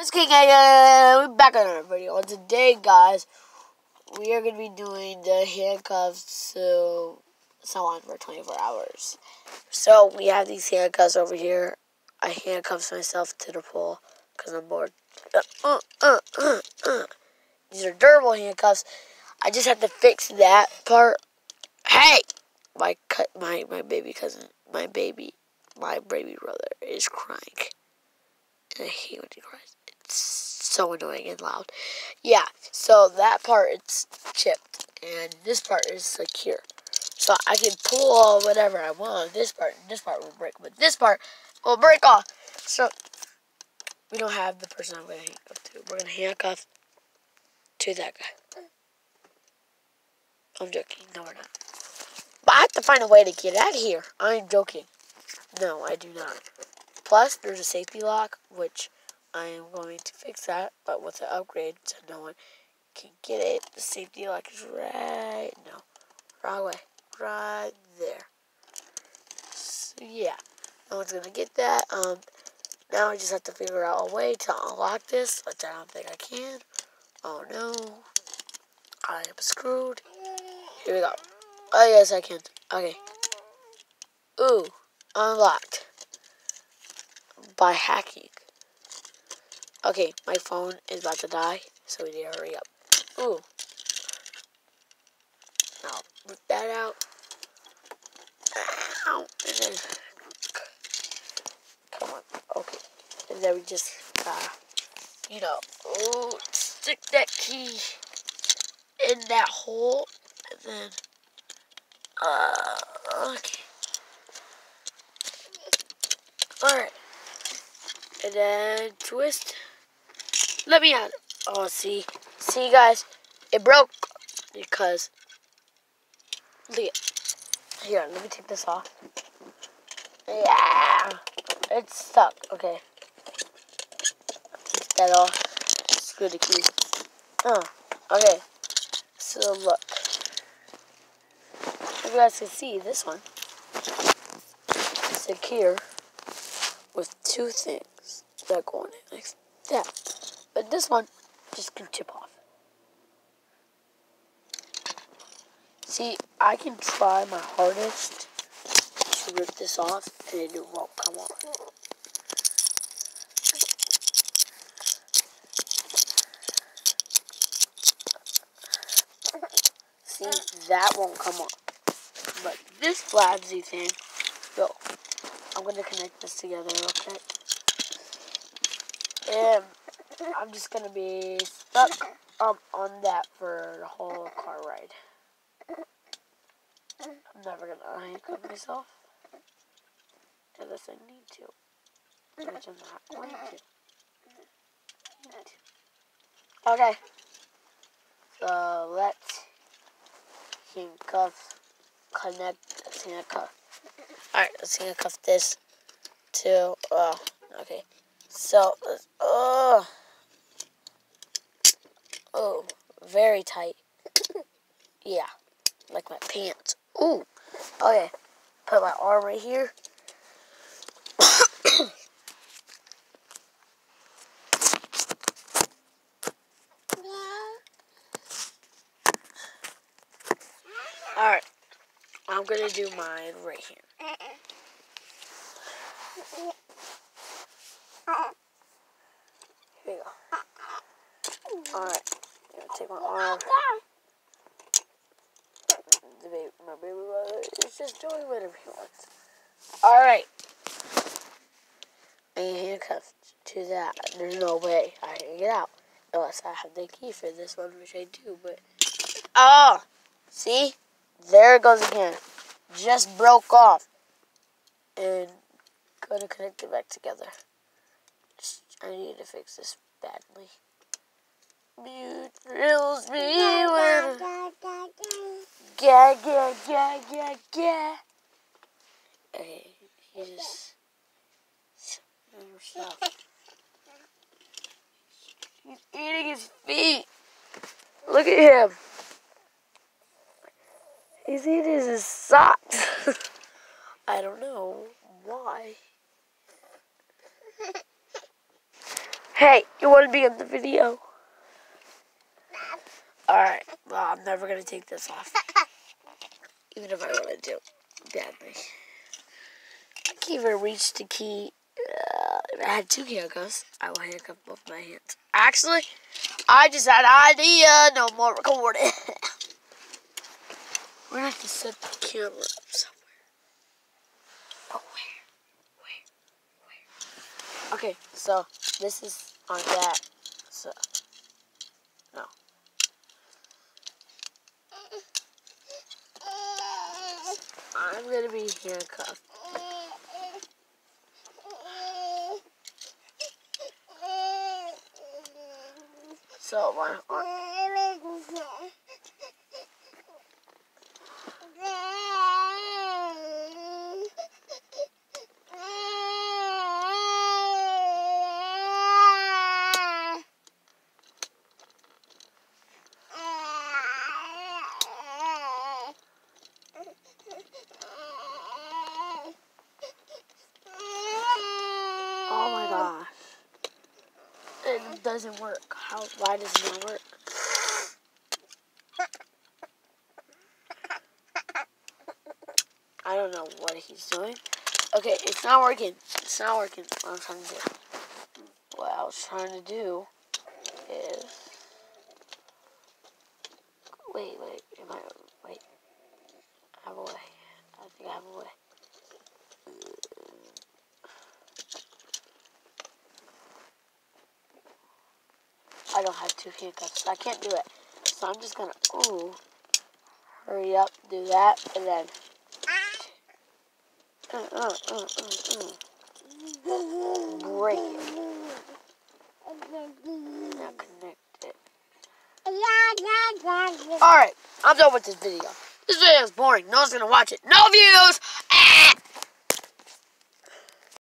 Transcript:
What's going on? We're back on our video. And today, guys, we are going to be doing the handcuffs to someone for 24 hours. So, we have these handcuffs over here. I handcuffed myself to the pole because I'm bored. These are durable handcuffs. I just have to fix that part. Hey! My baby cousin, my baby brother is crying. And I hate when he cries. It's so annoying and loud. Yeah, so that part, it's chipped. And this part is secure. So I can pull whatever I want. This part will break. But this part will break off. So we don't have the person I'm going to handcuff to. We're going to handcuff to that guy. I'm joking. No, we're not. But I have to find a way to get out of here. I'm joking. No, I do not. Plus, there's a safety lock, which I am going to fix that, but with an upgrade so no one can get it. The safety lock is wrong way, right there. So, yeah, no one's going to get that. Now I just have to figure out a way to unlock this, which I don't think I can. Oh, no. I am screwed. Here we go. Oh, yes, I can. Okay. Ooh, unlocked. By hacking. Okay, my phone is about to die, so we need to hurry up. Ooh. Now, rip that out. Ow. And then, come on. Okay. And then we just, stick that key in that hole, and then, okay. Alright. And then twist. Let me out. Oh, see, guys, it broke because. Look it. Here, let me take this off. Yeah, it's stuck. Okay, take that off. Screw the key. Okay. So look, you guys can see this one. Secure with two things that go in it like that. But this one just can chip off. See, I can try my hardest to rip this off, and it won't come off. See, that won't come off. But this flabsy thing, I'm going to connect this together real quick. And I'm just going to be stuck on that for the whole car ride. I'm never going to handcuff myself unless I need to, which I'm not going to. Okay, so let's connect this handcuff. Alright, let's handcuff this to, okay. So, oh, very tight. Yeah, like my pants. Ooh, okay. Put my arm right here. Alright, I'm gonna do mine right here. Here we go. Alright, I'm gonna take my arm. My baby brother is just doing whatever he wants. Alright. I am handcuffed to that. There's no way I can get out. Unless I have the key for this one, which I do, but... Oh! See? There it goes again. Just broke off. And gonna connect it back together. I need to fix this badly. You thrills me when yeah. Okay, he just he's eating his feet. Look at him. He's eating his socks. I don't know why. Hey, you want to be in the video? Alright, well, I'm never going to take this off. Even if I want to do badly. I can't even reach the key. If I had 2 handcuffs, I will handcuff both my hands. Actually, I just had an idea. No more recording. We're going to have to set the camera up somewhere. But where? Okay, so this is on that. So, no. I'm going to be handcuffed. So my arm. Oh my gosh. It doesn't work. Why does it not work? I don't know what he's doing. Okay, it's not working. It's not working. What I'm trying to do. What I was trying to do is... Wait. Wait. I have a way. I think I have a way. I don't have 2 handcuffs, so I can't do it. So I'm just gonna, hurry up, do that, and then, break it. Now connect it. Alright, I'm done with this video. This video is boring. No one's gonna watch it. No views!